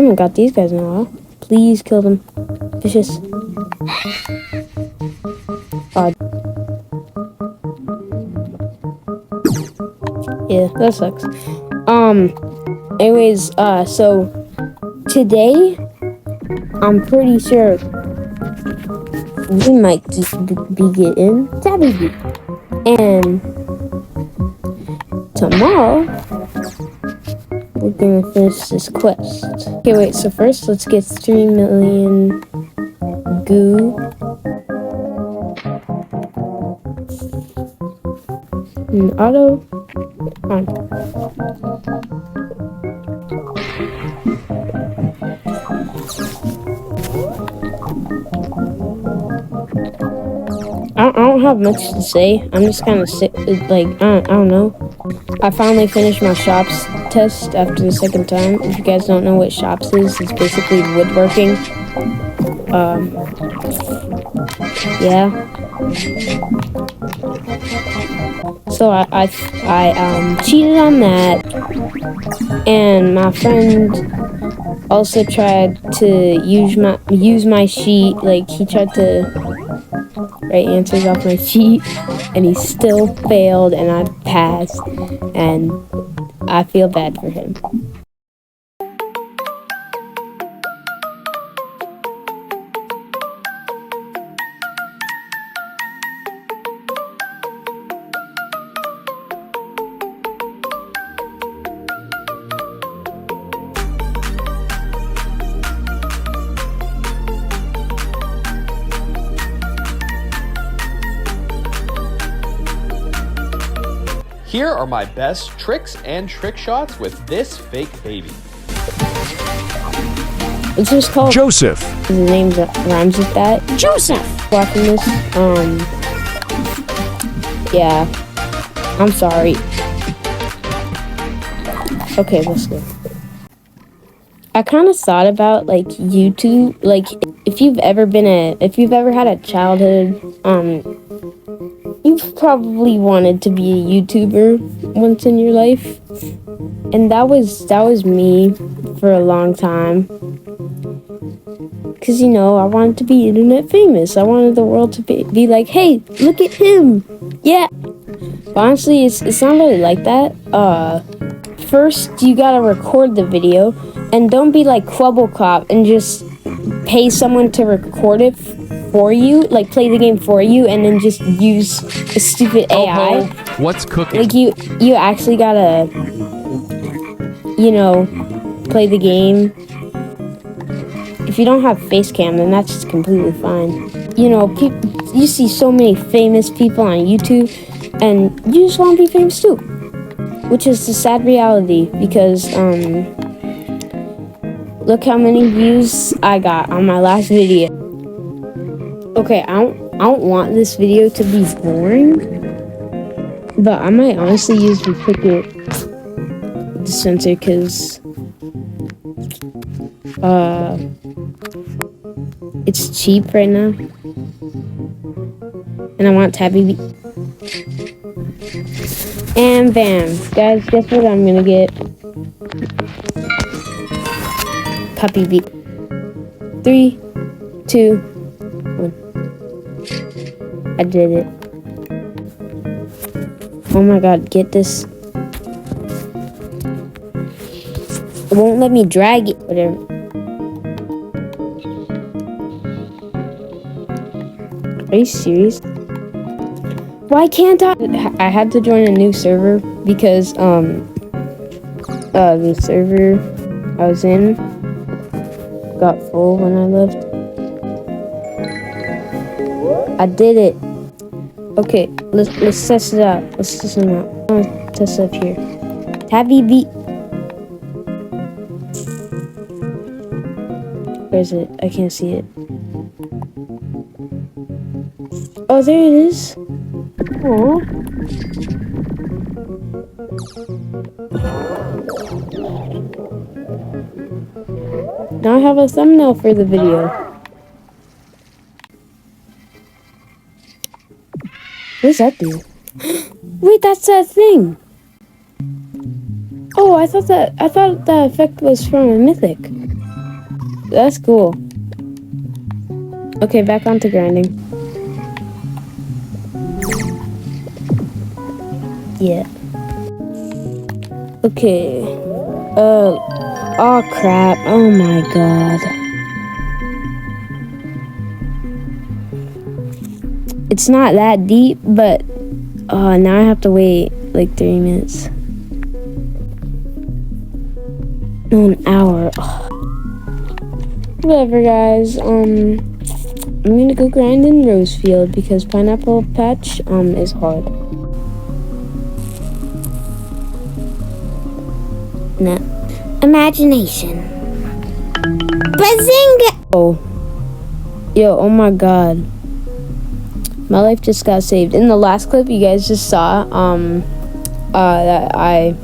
haven't got these guys in a while. Please kill them. Vicious. God. Yeah, that sucks. Anyways, so today, I'm pretty sure we might be getting Tabby Bee. And tomorrow, we're gonna finish this quest. Okay, wait, so first let's get 3 million goo. And auto on. I don't have much to say. I'm just kind of sick. Like, I don't know. I finally finished my shops test after the second time. If you guys don't know what shops is, it's basically woodworking. Yeah. So I cheated on that, and my friend also tried to use my sheet. Like, he tried to write answers off my sheet, and he still failed, and I passed, and I feel bad for him. Here are my best tricks and trick shots with this fake baby. It's just called Joseph. The name rhymes with that. Joseph. Watching this, yeah, I'm sorry. Okay, let's go. I kind of thought about like YouTube, like if you've ever had a childhood, you've probably wanted to be a YouTuber once in your life, and that was me for a long time. Cause you know, I wanted to be internet famous. I wanted the world to be like, hey, look at him, yeah. But honestly, it's not really like that. First you gotta record the video, and don't be like Quabblecop and just pay someone to record it for you, like play the game for you, and then just use a stupid AI. What's cooking? Like you actually gotta, you know, play the game. If you don't have face cam, then that's just completely fine. You know, you see so many famous people on YouTube, and you just want to be famous too, which is the sad reality, because look how many views I got on my last video. Okay, I don't want this video to be boring, but I might honestly use the ticket dispenser because it's cheap right now, and I want Tabby Bee. And bam, guys, guess what I'm gonna get? Puppy Bee. 3, 2, 1. I did it. Oh my god, get this. It won't let me drag it. Whatever. Are you serious? Why can't I? I had to join a new server because the server I was in got full when I left. I did it. Okay, let's test it out. Let's test it out. I'm gonna test it up here. Tabby Bee. Where is it? I can't see it. Oh, there it is. Aww. Now I have a thumbnail for the video. What does that do? Wait, that's that thing. Oh, I thought that effect was from a mythic. That's cool. Okay, back onto grinding. Yeah. Okay. Oh crap. Oh my god. It's not that deep, but now I have to wait like 3 minutes. No, an hour. Ugh. Whatever, guys. I'm gonna go grind in Rosefield because Pineapple Patch is hard. No. Imagination. Bazinga! Oh. Yo, oh my god. My life just got saved. In the last clip you guys just saw, that I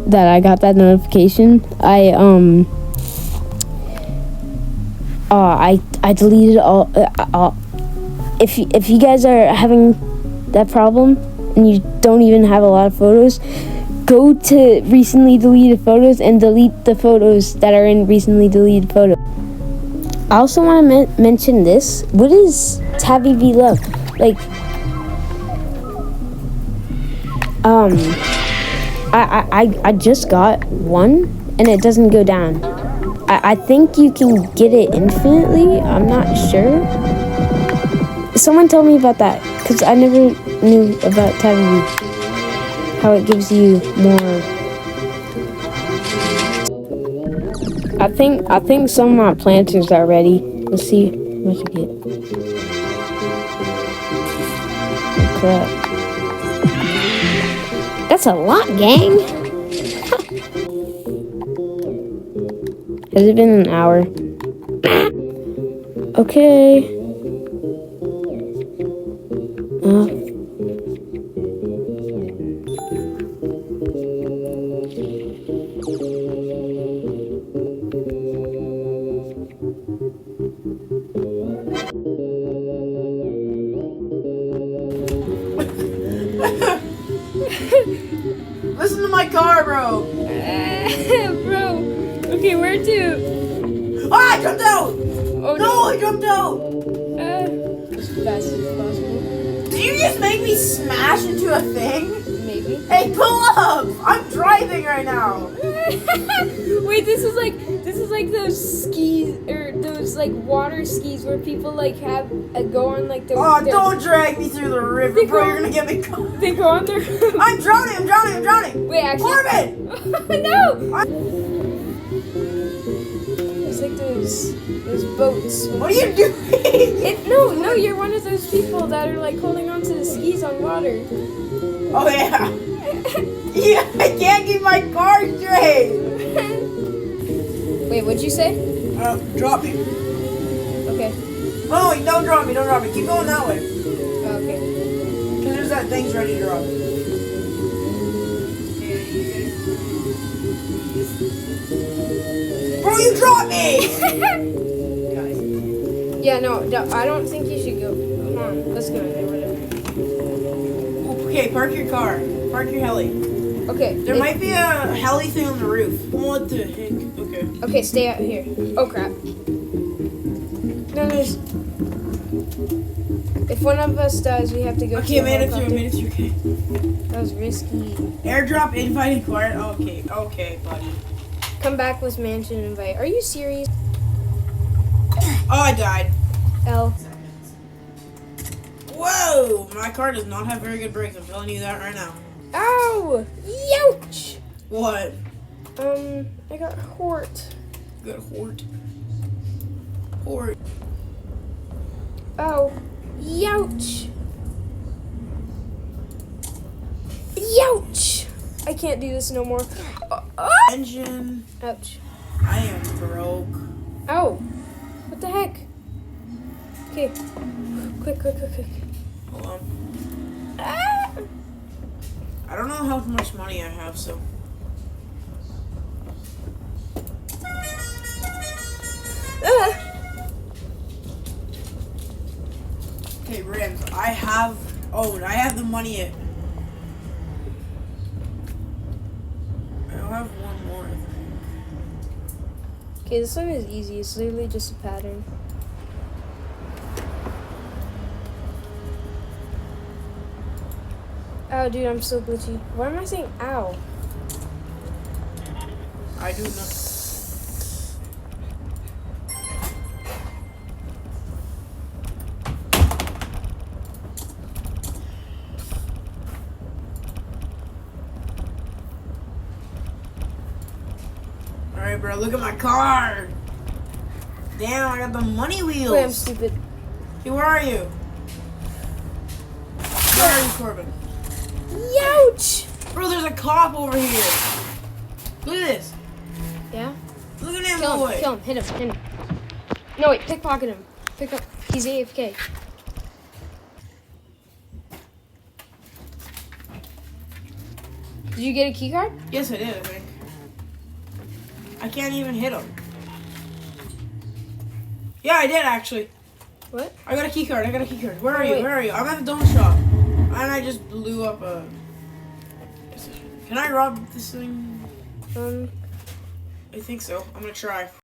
that I got that notification. I deleted all. If you guys are having that problem and you don't even have a lot of photos, go to recently deleted photos and delete the photos that are in recently deleted photos. I also want to mention this. What is Tabby Bee Love? Like, I just got one and it doesn't go down. I think you can get it infinitely. I'm not sure. Someone told me about that because I never knew about Tabby Bee. How it gives you more. I think some of my planters are ready. Let's see what you get. Oh, crap. That's a lot, gang. Has it been an hour? Okay. Listen to my car, bro. Bro. Okay, where to? Oh, I jumped out. Oh No, I jumped out. As fast as possible. Did you just make me smash into a thing? Maybe. Hey, pull up. I'm driving right now. Wait, this is like those skis or those like water skis where people like have go on like the. Oh, don't drag me through the river, bro. You're gonna get me caught. They go on their. I'm drowning. Wait, actually. Corbin! No. It's like those boats. What are you doing? No, you're one of those people that are like holding on to the skis on water. Oh yeah. Yeah, I can't keep my car straight. Wait, what'd you say? Drop me. Okay. No, don't drop me. Keep going that way. Okay. Cause there's that thing's ready to drop. Bro, you dropped me! Guys. Yeah, no, I don't think you should go. Come on, let's go. Whatever. Okay, park your car. Park your heli. Okay. There might be a heli thing on the roof. What the heck? Okay. Okay, stay out here. Oh crap. No, there's. If one of us dies, we have to go. Okay, I made it through. Okay. That was risky. Airdrop invite inquired. Okay, buddy. Come back with mansion invite. Are you serious? Oh, I died. L. Whoa! My car does not have very good brakes. I'm telling you that right now. Ow! Youch! What? I got hort. You got hort. Hort. Oh. Youch! Youch! I can't do this no more. Engine. Ouch. I am broke. Ow! What the heck? Okay. Quick. Hold on. Ah! I don't know how much money I have, so. Ah! Okay, Rams, I have the money. I'll have one more, I think. Okay, this one is easy. It's literally just a pattern. Ow, dude, I'm so glitchy. Why am I saying ow? I do not. Alright, bro, look at my car. Damn, I got the money wheels. Wait, I'm stupid. Hey, where are you? Where are you, Corbin? Youch! Bro, there's a cop over here. Look at this. Yeah? Look at him, Kill boy. him, kill him, hit him. No, wait, pickpocket him. Pick up. He's AFK. Did you get a key card? Yes, I did, I think. I can't even hit him. Yeah, I did, actually. What? I got a key card. Where are Oh, you? wait. Where are you? I'm at the donut shop. And I just blew up a... Can I rob this thing? I think so. I'm gonna try.